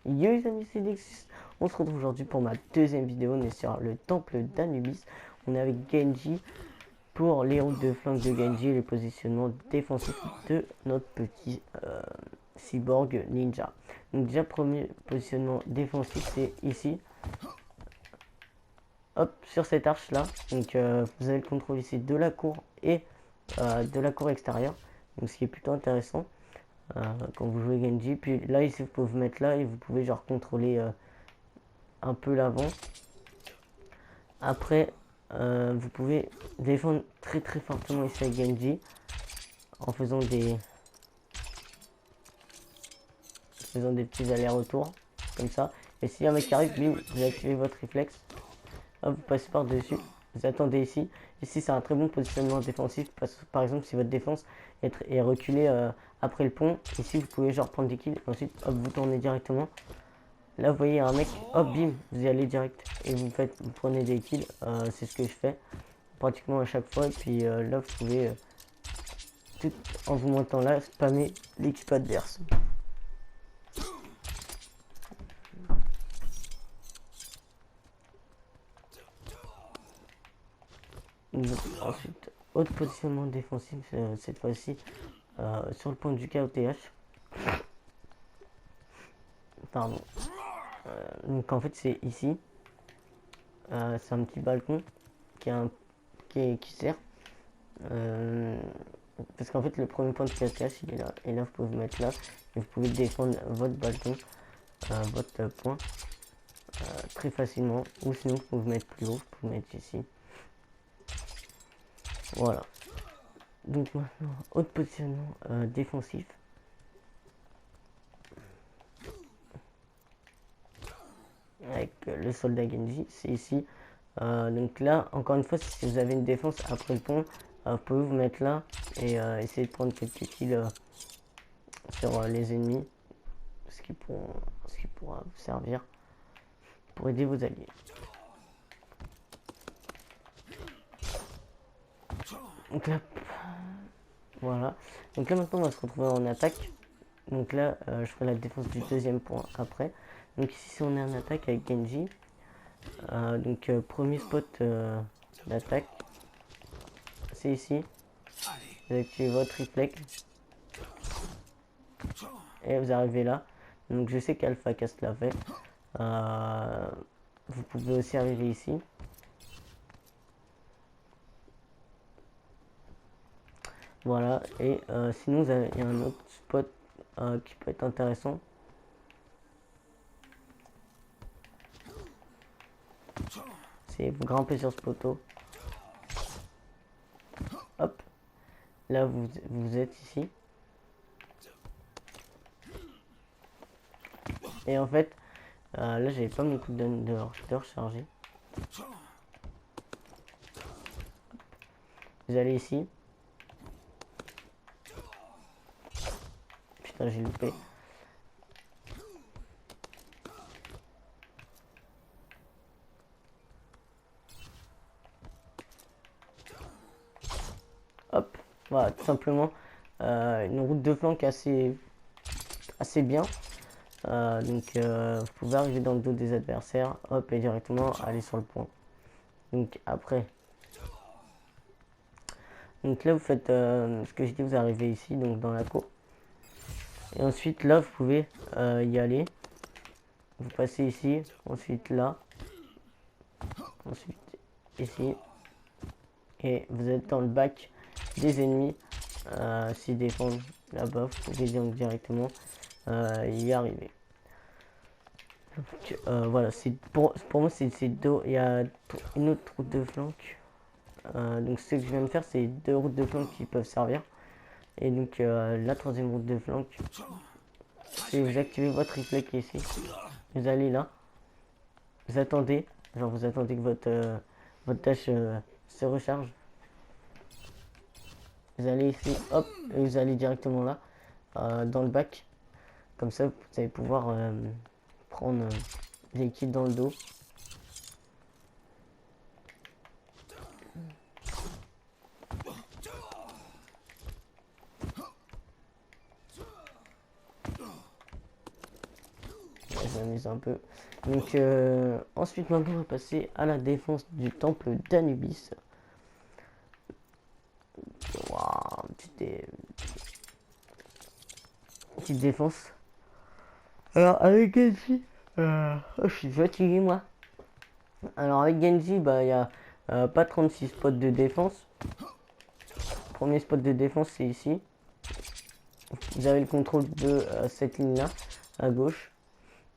Yo les amis, c'est Nexus. On se retrouve aujourd'hui pour ma deuxième vidéo. On est sur le temple d'Anubis. On est avec Genji pour les routes de flanque de Genji et les positionnements défensifs de notre petit cyborg ninja. Donc déjà, premier positionnement défensif, c'est ici. Hop, sur cette arche là. Donc vous avez le contrôle ici de la cour et de la cour extérieure. Donc ce qui est plutôt intéressant. Quand vous jouez Genji. Puis là ici vous pouvez vous mettre là et vous pouvez genre contrôler un peu l'avant. Après vous pouvez défendre très fortement ici avec Genji en faisant des petits allers-retours comme ça. Et si un mec arrive, bim, vous activez votre réflexe. Hop, vous passez par dessus. Vous attendez ici. Ici c'est un très bon positionnement défensif. Par exemple si votre défense est reculée après le pont, ici vous pouvez genre prendre des kills. Ensuite hop, vous tournez directement. Là vous voyez un mec, hop bim, vous y allez direct et vous prenez des kills. C'est ce que je fais pratiquement à chaque fois. Et puis là vous pouvez tout en vous montant là spammer l'équipe adverse. Ensuite, autre positionnement défensif cette fois-ci sur le point du KOTH. Pardon. Donc en fait c'est ici. C'est un petit balcon qui sert. Parce qu'en fait le premier point de KOTH il est là. Et là vous pouvez vous mettre là. Et vous pouvez défendre votre balcon, votre point très facilement. Ou sinon vous pouvez vous mettre plus haut. Vous pouvez vous mettre ici. Voilà. Donc maintenant, autre positionnement défensif. Avec le soldat Genji, c'est ici. Donc là, encore une fois, si vous avez une défense après le pont, vous pouvez vous mettre là et essayer de prendre quelques kills sur les ennemis. Ce qui pourra vous servir pour aider vos alliés. Donc là, voilà. Donc là maintenant on va se retrouver en attaque. Donc là je ferai la défense du deuxième point après. Donc ici si on est en attaque avec Genji. Donc premier spot d'attaque. C'est ici. Vous activez votre réflexe. Et vous arrivez là. Donc je sais qu'Alpha Cast l'a fait. Vous pouvez aussi arriver ici. Voilà, et sinon il y a un autre spot qui peut être intéressant. C'est vous grimpez sur ce poteau. Hop, là vous êtes ici. Et en fait, là j'avais pas mon coup de recharger. Vous allez ici. Putain, j'ai loupé. Hop, voilà, tout simplement une route de flanc assez bien. Donc vous pouvez arriver dans le dos des adversaires, hop, et directement aller sur le point. Donc après, donc là vous faites ce que j'ai dit, vous arrivez ici, donc dans la cour. Et ensuite là vous pouvez y aller. Vous passez ici, ensuite là, ensuite ici. Et vous êtes dans le bac des ennemis. S'ils défendent là-bas, vous pouvez donc directement y arriver. Donc, voilà, pour moi c'est deux. Il y a une autre route de flanc. Donc ce que je viens de faire, c'est deux routes de flanc qui peuvent servir. Et donc la troisième route de flanc, c'est vous activez votre réflexe ici. Vous allez là. Vous attendez. Genre vous attendez que votre tâche se recharge. Vous allez ici, hop, et vous allez directement là, dans le bac. Comme ça, vous allez pouvoir prendre des kills dans le dos. je m'amuse un peu. Donc ensuite maintenant on va passer à la défense du temple d'Anubis. Waouh, petite défense. Alors avec Genji, je suis fatigué moi. Alors avec Genji, bah il y a pas 36 spots de défense. Premier spot de défense c'est ici. Vous avez le contrôle de cette ligne là à gauche.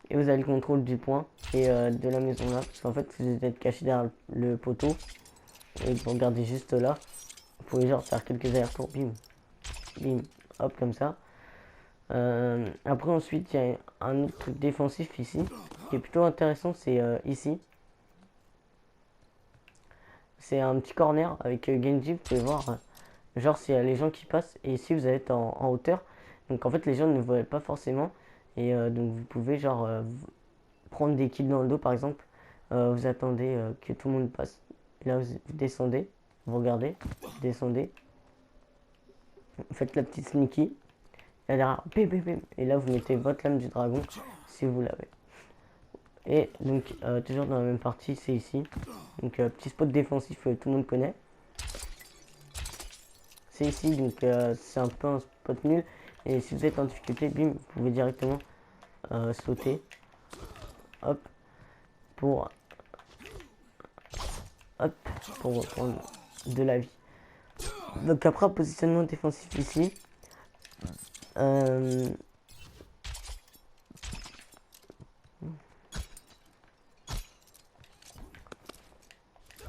Et vous avez le contrôle du point et de la maison là. Parce qu'en fait vous êtes caché derrière le poteau. Et vous regardez juste là. Vous pouvez genre faire quelques allers-retours. Bim. Bim. Hop comme ça. Après ensuite il y a un autre truc défensif ici. Qui est plutôt intéressant, c'est ici. C'est un petit corner avec Genji, vous pouvez voir. Genre s'il y a les gens qui passent et ici vous allez être en hauteur. Donc en fait les gens ne vous voient pas forcément. Et donc vous pouvez genre prendre des kills dans le dos par exemple. Vous attendez que tout le monde passe. Et là vous descendez, vous regardez, vous descendez. Vous faites la petite sneaky. Et derrière, bim, bim, bim. Et là vous mettez votre lame du dragon si vous l'avez. Et donc toujours dans la même partie, c'est ici. Donc petit spot défensif que tout le monde connaît. C'est ici, donc c'est un peu un spot nul. Et si vous êtes en difficulté, bim, vous pouvez directement sauter. Hop. Pour prendre de la vie. Donc après, positionnement défensif ici.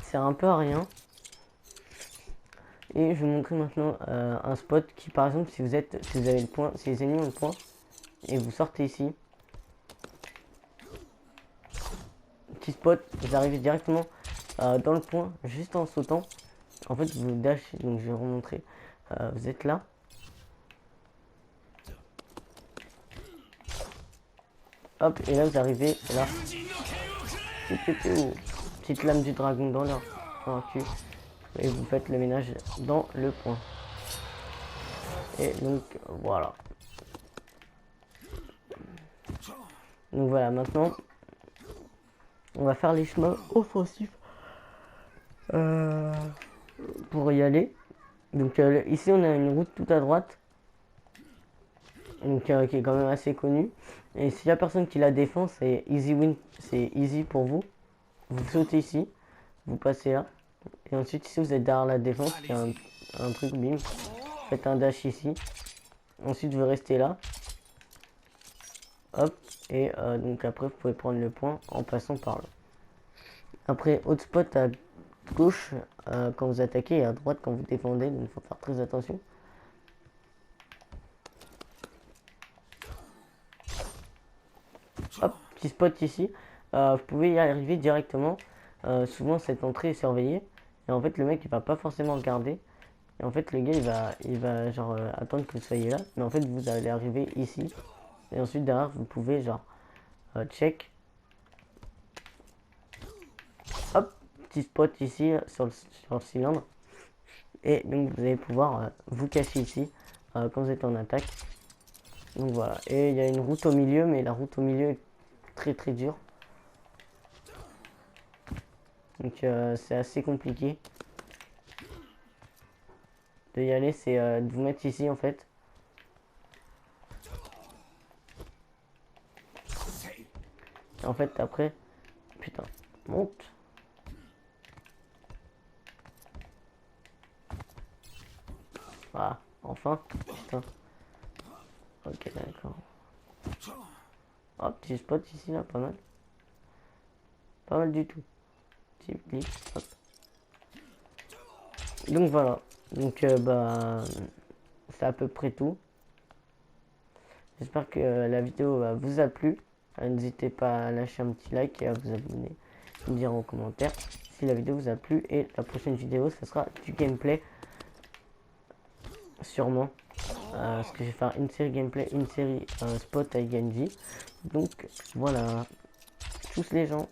C'est un peu à rien. Et je vais vous montrer maintenant un spot qui, par exemple, si vous avez le point, si les ennemis ont le point, et vous sortez ici, petit spot, vous arrivez directement dans le point, juste en sautant. En fait, vous dashez, donc je vais vous remontrer. Vous êtes là. Hop, et là vous arrivez, et là. Petite lame du dragon dans leur cul. Et vous faites le ménage dans le point. Et donc voilà. Donc voilà, maintenant on va faire les chemins offensifs pour y aller. Donc ici on a une route tout à droite. Donc qui est quand même assez connue. Et s'il y a personne qui la défend, c'est easy win, c'est easy pour vous. Vous sautez ici, vous passez là. Et ensuite ici vous êtes derrière la défense, il y a un truc, bim. Faites un dash ici. Ensuite vous restez là. Hop. Et donc après vous pouvez prendre le point en passant par là. Après autre spot à gauche quand vous attaquez et à droite quand vous défendez, donc il faut faire très attention. Hop, petit spot ici. Vous pouvez y arriver directement. Souvent cette entrée est surveillée. Et en fait le mec il va pas forcément regarder. Et en fait le gars il va genre attendre que vous soyez là. Mais en fait vous allez arriver ici. Et ensuite derrière vous pouvez genre check. Hop, petit spot ici sur le cylindre. Et donc vous allez pouvoir vous cacher ici quand vous êtes en attaque. Donc voilà. Et il y a une route au milieu, mais la route au milieu est très très dure. Donc c'est assez compliqué de y aller, c'est de vous mettre ici en fait. Et en fait après, putain, monte. Voilà, enfin, putain. Ok, d'accord. Hop, petit spot ici là, pas mal. Pas mal du tout. Petit clic, hop. Donc voilà. Donc bah c'est à peu près tout. J'espère que la vidéo vous a plu. N'hésitez pas à lâcher un petit like et à vous abonner. Me dire en commentaire si la vidéo vous a plu. Et la prochaine vidéo, ce sera du gameplay. Sûrement. Parce que je vais faire une série gameplay, une série spot avec Genji. Donc voilà. Tous les gens.